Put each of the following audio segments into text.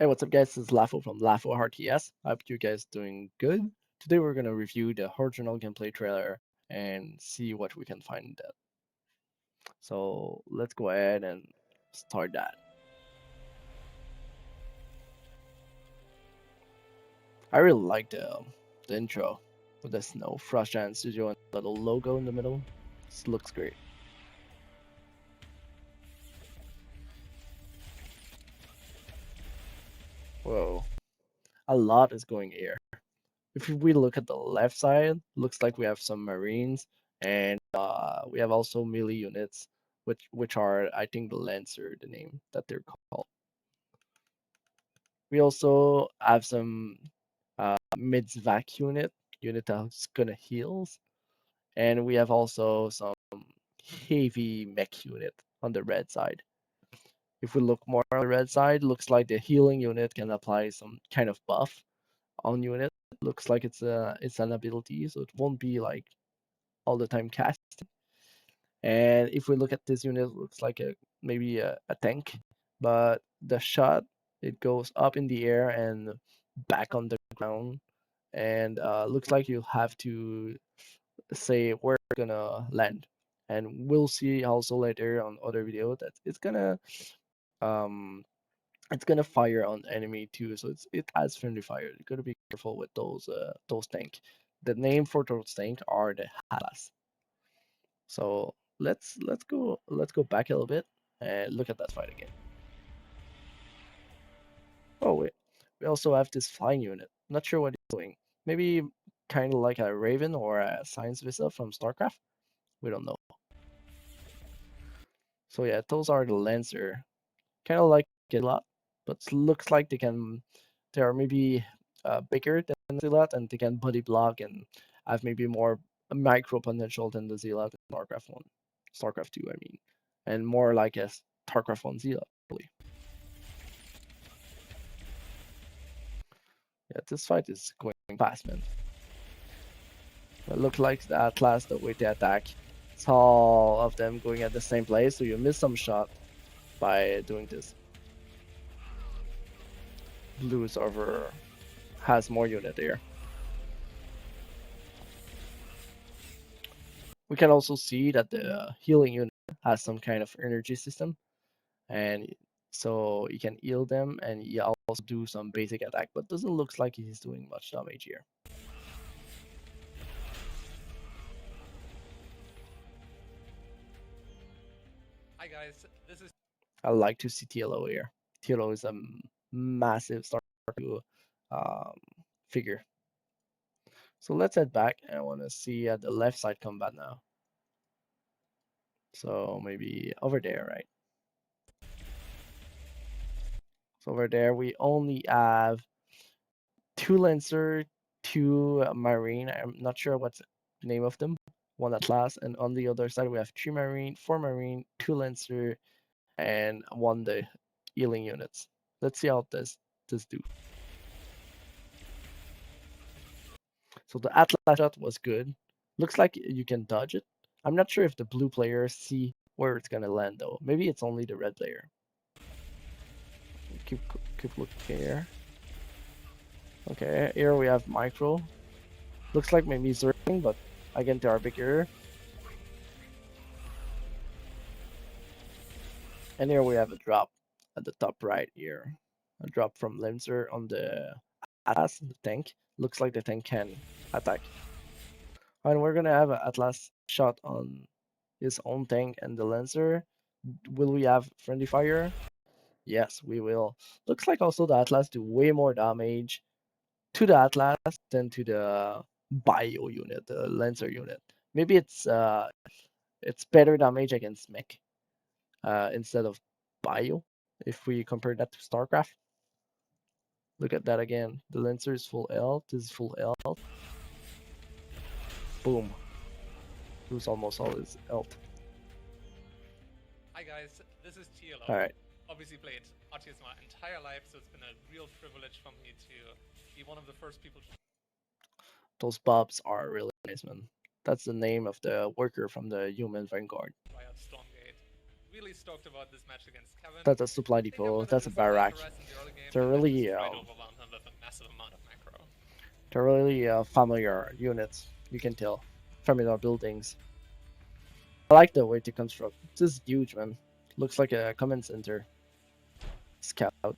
Hey, what's up, guys? This is Lafo from Lafo RTS. I hope you guys doing good. Today we're gonna review the original gameplay trailer and see what we can find in that. So let's go ahead and start that. I really like the intro with the snow, Frost Giant Studio, and the little logo in the middle. This looks great. Whoa, a lot is going here. If we look at the left side, looks like we have some Marines and we have also melee units, which are I think the Lancer, the name that they're called. We also have some mids vac unit that's gonna heals, and we have also some heavy mech unit on the red side. If we look more on the red side, looks like the healing unit can apply some kind of buff on unit. Looks like it's an ability, so it won't be like all the time cast. And if we look at this unit, it looks like maybe a tank, but the shot it goes up in the air and back on the ground, and looks like you have to say where it's gonna land. And we'll see also later on other video that um it's gonna fire on enemy too, so it has friendly fire. You gotta be careful with those tank. The name for those tank are the Halas. So let's go back a little bit and look at that fight again. Oh wait, we also have this flying unit. Not sure what it's doing. Maybe kind of like a Raven or a Science Vista from StarCraft. We don't know. So yeah, those are the Lancer. Kind of like it a lot, but looks like they are maybe bigger than the Zealot and they can body block and have maybe more micro potential than the Zealot in StarCraft 1. StarCraft 2, I mean. And more like a StarCraft 1 Zealot, really. Yeah, this fight is going fast, man. It looks like the Atlas, the way they attack, it's all of them going at the same place, so you miss some shot by doing this. Blue server has more unit there. We can also see that the healing unit has some kind of energy system, and so you can heal them, and you also do some basic attack, but doesn't look like he's doing much damage here. Hi guys, this is I like to see TLO here. TLO is a massive start to um, figure. So let's head back. I want to see at the left side combat now. So maybe over there, right? So over there we only have two Lancer, two Marine. I'm not sure what's the name of them. One Atlas, and on the other side we have three Marine, four Marine, two Lancer, and one the healing units. Let's see how this do. So the Atlas shot was good. Looks like you can dodge it. I'm not sure if the blue players see where it's gonna land though. Maybe it's only the red player. Keep keep looking here. Okay, here we have micro. Looks like maybe zerging, but again they are bigger. And here we have a drop at the top right here. A drop from Lancer on the Atlas, the tank. Looks like the tank can attack. And we're gonna have an Atlas shot on his own tank and the Lancer. Will we have friendly fire? Yes, we will. Looks like also the Atlas do way more damage to the Atlas than to the Bio unit, the Lancer unit. Maybe it's better damage against mech instead of Bio if we compare that to StarCraft. Look at that again. The Lancer is full health. This is full health. Boom. Lose almost all his health. Hi guys, this is All TLO. right. Obviously played RTS my entire life, so it's been a real privilege for me to be one of the first people to Those bobs are really nice, man. That's the name of the worker from the Human Vanguard. try out Stormgate. really stoked about this match against Kevin. That's a supply I think I'm depot. gonna That's a do some barrack. ARS in the early game, They're but then just really try to overwhelm him with a massive amount of macro. familiar units. You can tell, familiar buildings. I like the way to construct. This is huge, man. Looks like a command center. Scout.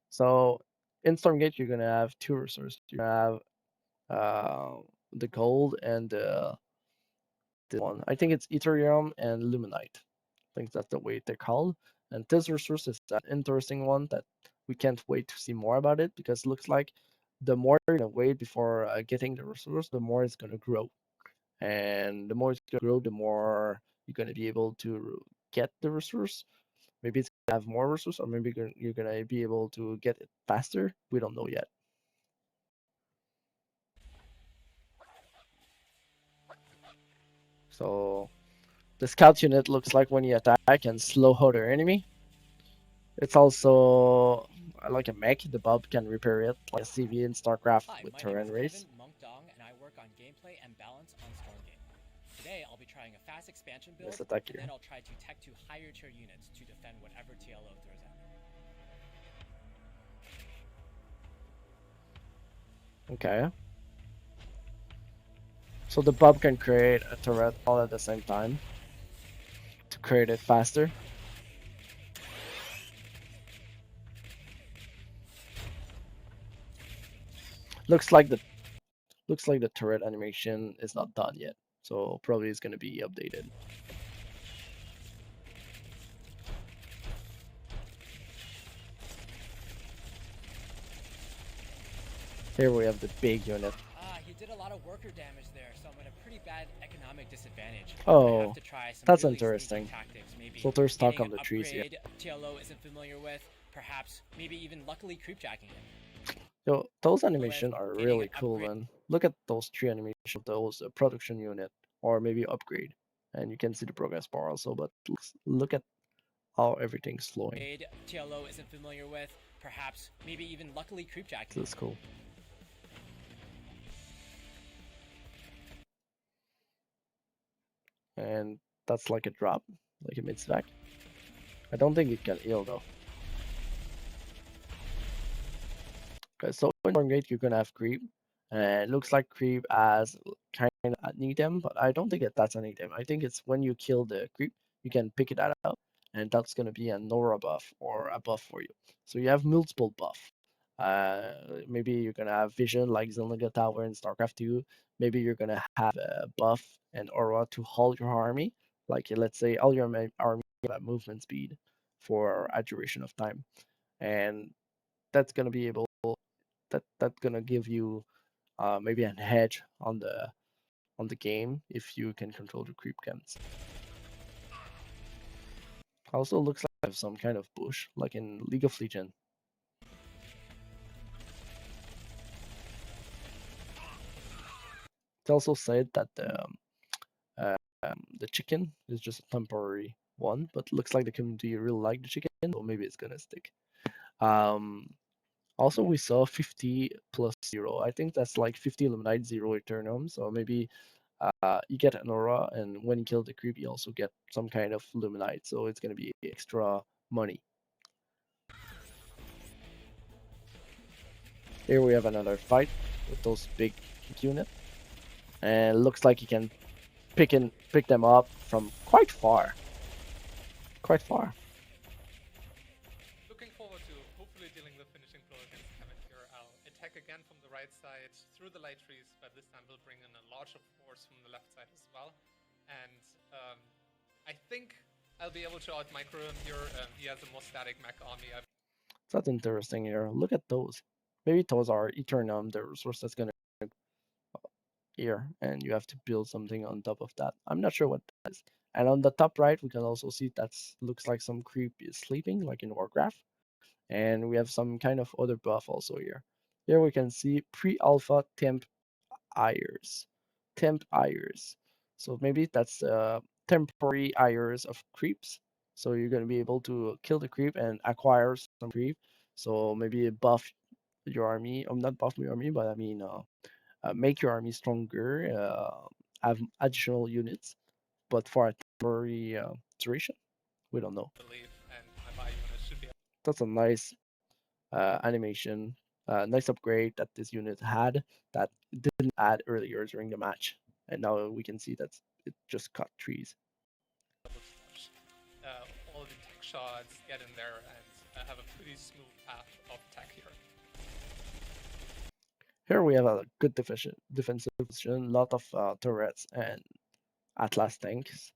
So in Stormgate, you're gonna have two resources. You're gonna have the gold and this one. I think it's Ethereum and Luminite. I think that's the way they're called. And this resource is an interesting one that we can't wait to see more about it because it looks like the more you're gonna wait before getting the resource, the more it's gonna grow. And the more it's gonna grow, the more you're gonna be able to get the resource. Maybe it's gonna have more resource, or maybe you're gonna be able to get it faster. We don't know yet. So the scout unit looks like when you attack and slow other enemy. It's also like a mech. The Bob can repair it like a CV in StarCraft Hi, with my name Terran is Race. Kevin Monkdong, and I work on gameplay and balance on Stormgate. Today, I'll be trying a fast expansion build, Let's attack and here. then I'll try to tech to higher tier units to defend whatever TLO throws at me. Okay. So the Bob can create a turret all at the same time to create it faster. Looks like the turret animation is not done yet, so probably it's gonna be updated. Here we have the big unit. He did a lot of worker damage there, so I'm at a pretty bad economic disadvantage. I'm gonna Oh, have to try some that's really interesting. sneaky tactics. Maybe So they're stuck getting on an the trees here. upgrade TLO isn't familiar with. Perhaps, maybe even luckily creepjacking it. So those With animations are getting really an cool, upgrade. man. Look at those three animations of those production unit or maybe upgrade, and you can see the progress bar also. But look at how everything's flowing. TLO isn't familiar with. Perhaps, maybe even luckily creepjacking This is it. cool. And that's like a drop, like a mid-stack. I don't think it can heal though. Okay, so in Stormgate you're gonna have creep, and it looks like creep as kind of an item, but I don't think that's an item. I think it's when you kill the creep, you can pick it up, and that's gonna be an aura buff or a buff for you. So you have multiple buff. Maybe you're gonna have vision like Zilliga Tower in StarCraft 2. Maybe you're gonna have a buff and aura to hold your army. Like let's say all your army have movement speed for a duration of time, and that's gonna be able that's gonna give you maybe an edge on the game if you can control the creep camps. Also looks like some kind of bush, like in League of Legends. It also said that the chicken is just a temporary one, but looks like the community really like the chicken, so maybe it's gonna stick. Um, Also, we saw 50 plus 0. I think that's like 50 Illuminite, 0 Eternum. So maybe you get an aura, and when you kill the creep, you also get some kind of Illuminite. So it's going to be extra money. Here we have another fight with those big unit. And it looks like you can pick them up from quite far. Quite far. Looking forward to hopefully dealing the finishing blow against Kevin here. I'll attack again from the right side through the light trees, but this time we'll bring in a larger force from the left side as well. And I think I'll be able to out-micro him here. He has a more static mech army. That's interesting here. Look at those. Maybe those are Eternum, the resource that's going to here, and you have to build something on top of that. I'm not sure what that is. And on the top right, we can also see that looks like some creep is sleeping, like in Warcraft. And we have some kind of other buff also here. Here we can see pre-alpha temp ires. Temp ires. So maybe that's temporary ires of creeps. So you're going to be able to kill the creep and acquire some creep. So maybe buff your army. Not buff your army, but I mean make your army stronger, have additional units. but for a temporary duration, we don't know. Believe, and my buy unit should be That's a nice animation, nice upgrade that this unit had that didn't add earlier during the match, and now we can see that it just cut trees. able to touch all the tech shots, get in there, and have a pretty smooth path of attack here. Here we have a good defensive position, lot of turrets and Atlas tanks.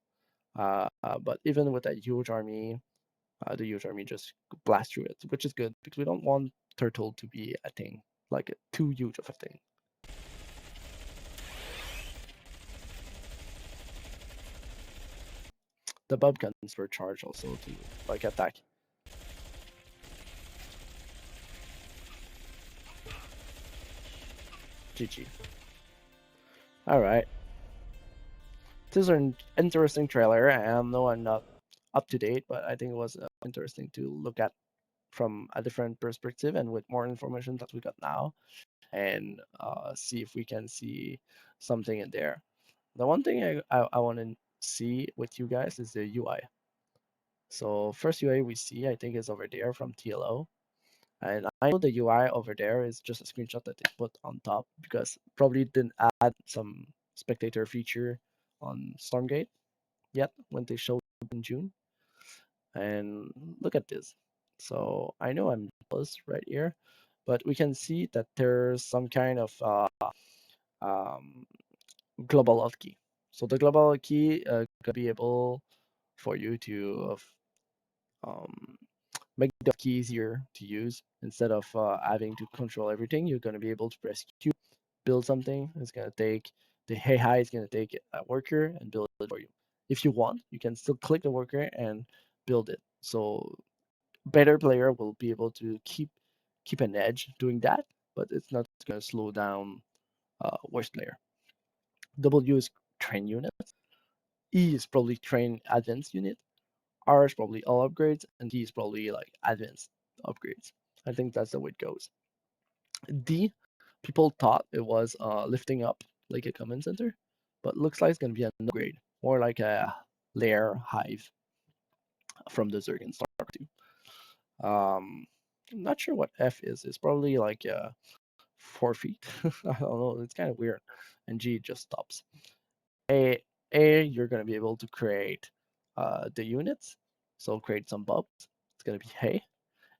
But even with that huge army, the huge army just blast through it, which is good because we don't want turtle to be a thing, like too huge of a thing. The bub guns were charged also to like attack. GG. All right. This is an interesting trailer. I know I'm not up to date, but I think it was interesting to look at from a different perspective and with more information that we got now, and see if we can see something in there. The one thing I want to see with you guys is the UI. So first UI we see, I think, is over there from TLO. And I know the UI over there is just a screenshot that they put on top because probably didn't add some spectator feature on Stormgate yet when they showed in June. And look at this. So I know I'm jealous right here, but we can see that there's some kind of um, global hotkey. So the global hotkey could be able for you to um, make the key easier to use instead of having to control everything. You're going to be able to press Q, build something. It's going to take the hey hi is going to take a worker and build it for you. If you want, you can still click the worker and build it. So better player will be able to keep an edge doing that, but it's not going to slow down worst player. W is train unit. E is probably train advanced unit. R is probably all upgrades, and D is probably like advanced upgrades. I think that's the way it goes. D, people thought it was lifting up like a command center, but looks like it's gonna be an upgrade, more like a layer hive from the Zergan Star 2. I'm not sure what F is. It's probably like 4 feet. I don't know. It's kind of weird. And G just stops. A, you're gonna be able to create the units. So create some bubs. It's gonna be hey,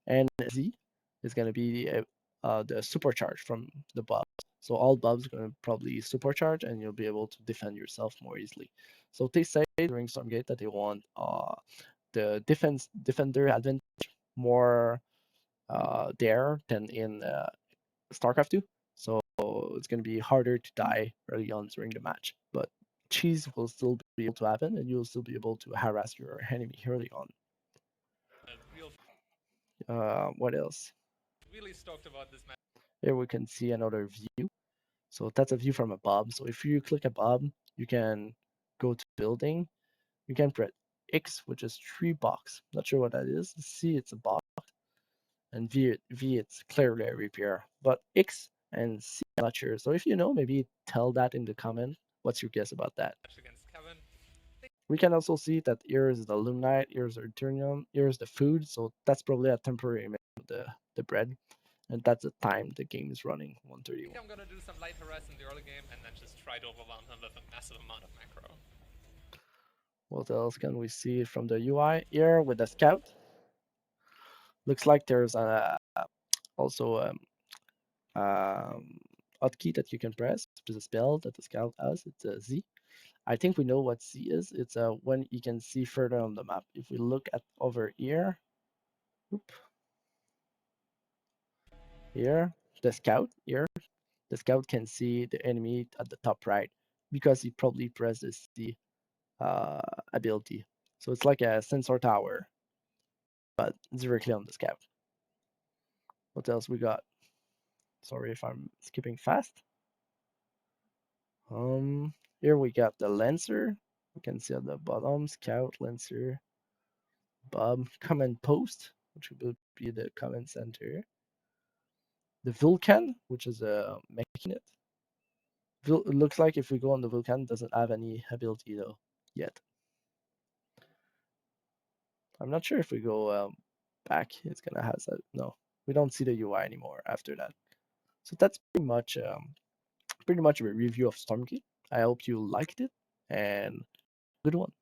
and Z is gonna be the supercharge from the bubs. So all bubs are gonna probably supercharge, and you'll be able to defend yourself more easily. So they say during Stormgate that they want the defender advantage more there than in StarCraft 2. So it's going to be harder to die early on during the match. But cheese will still be able to happen, and you'll still be able to harass your enemy early on. a real. What else? Really stoked about this match. Here we can see another view. So that's a view from above. So if you click above, you can go to building. You can press X, which is 3 box. Not sure what that is. C, it's a box. And V it's clearly a repair. But X and C, I'm not sure. So if you know, maybe tell that in the comment. What's your guess about that? Against Kevin. We can also see that here is the Luminite, here's the Eternium, here's the food. So that's probably a temporary image of the bread. And that's the time the game is running, I 131. think I'm gonna do some light harass in the early game and then just try to overwhelm him with a massive amount of macro. What else can we see from the UI here with the scout? Looks like there's also hotkey that you can press to the spell that the scout has. It's a Z. I think we know what C is. It's when you can see further on the map. If we look at over here, here, the scout here, the scout can see the enemy at the top right because he probably pressed the C ability. So it's like a sensor tower, but directly on the scout. What else we got? Sorry if I'm skipping fast. Here we got the Lancer. You can see at the bottom, Scout, Lancer, Bob, Command Post, which will be the command center. The Vulcan, which is a mech unit. It looks like if we go on the Vulcan, it doesn't have any ability though. yet. I'm not sure if we go back, it's gonna have that. No, we don't see the UI anymore after that. So that's pretty much a review of Stormgate. I hope you liked it, and good one.